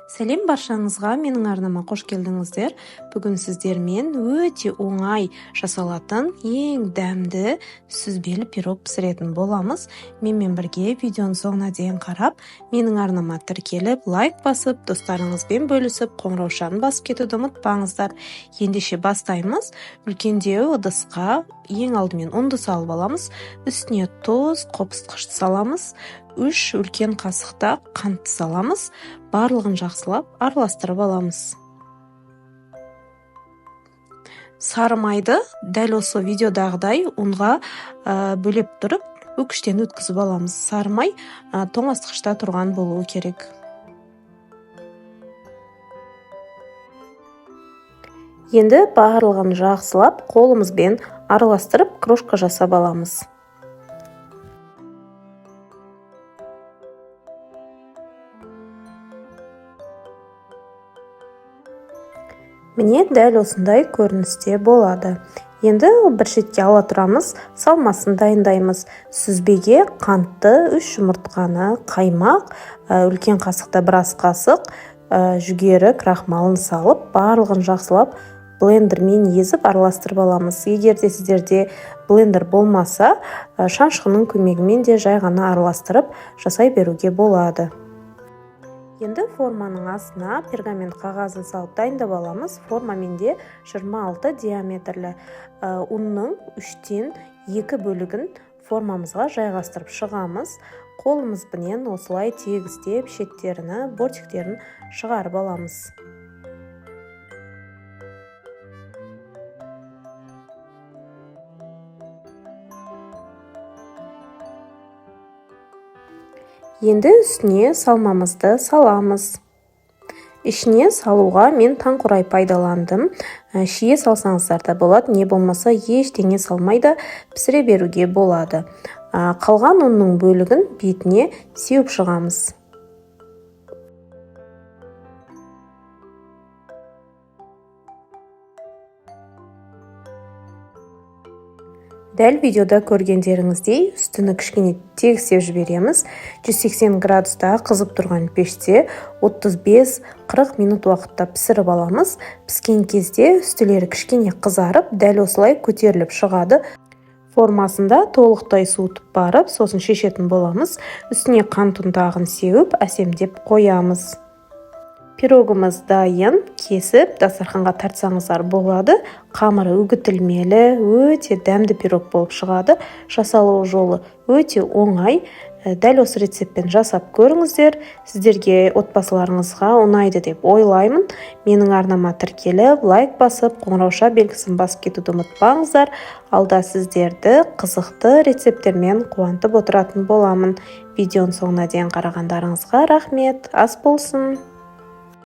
Сәлем баршаңызға, менің арнама қош келдіңіздер. Бүгін сіздермен өте оңай жасалатын ең дәмді сүзбелі пирог пісіретін боламыз. Менімен бірге видеоның соңына дейін қарап, менің арнама тіркеліп, лайк басып, достарыңызбен бөлісіп, қоңыраушаны басып кетуді ұмытпаңыздар. Ендеше бастаймыз. Үлкендеу ыдысқа ең алдымен ұнды салып аламыз. Үстіне тұз, қопсытқышты саламыз. 3 үлкен қасықта қантты саламыз. Барлығын жақсылап араластырып аламыз. Сары майды дәл осы видеодағыдай ұнға бөлеп тұрып, өкіштен өткізіп аламыз. Сары май тоңазытқышта тұрған болуы керек. Енді барлығын жақсылап қолымызбен араластырып крошка жасап аламыз. Міне дәл осындай көріністе болады. Енді бір шетке ала тұрамыз, салмасын дайындаймыз. Сүзбеге қантты, 3 жұмыртқаны, қаймақ, үлкен қасықта біраз қасық, жүгері, крахмалын салып, барлығын жақсылап блендермен езіп араластырып аламыз. Егер де сіздерде блендер болмаса, шаншқының көмегімен де жай ғана араластырып жасай беруге болады. Енді форманың астына пергамент қағазын салып дайындап аламыз. Формамен де 26 диаметрлі ұнның 3-тен 2 бөлігін формамызға жайғастырып шығамыз. Қолымызбенен осылай тегістеп шеттеріні, бортиктерін шығарып аламыз. Енді үстіне салмамызды саламыз. Ішіне салуға мен таңқурай пайдаландым. Шие салсаңыздар да болады, не болмаса ештеңе салмайда пісіре беруге болады. Қалған ұнның бөлігін бетіне сеуіп шығамыз. Дәл видеода көргендеріңіздей үстіні кішкене тегістеп жібереміз. 180 градуста қызып тұрған пеште 35-40 минут уақытта пісіріп аламыз. Піскен кезде үстілері кішкене қызарып, дәл осылай көтеріліп шығады. Формасында толықтай суытып барып, сосын шешетін боламыз. Үстіне қант ұнтағын сеуіп, әсемдеп қоямыз. Пирогымыз дайын, кесіп, дастарханға тартсаңыздар болады. Қамыры үгітілмелі, өте дәмді пирог болып шығады. Жасалу жолы өте оңай. Дәл осы рецептпен жасап көріңіздер. Сіздерге отбасыларыңызға ұнайды деп ойлаймын. Менің арнама тіркеліп, лайк басып, қоңырауша белгісін басып кетуді ұмытпаңыздар. Алда сіздерді қызықты рецепттермен қуантып отыратын боламын. Видеоның соңына дейін қарағандарыңызға рахмет. Ас болсын.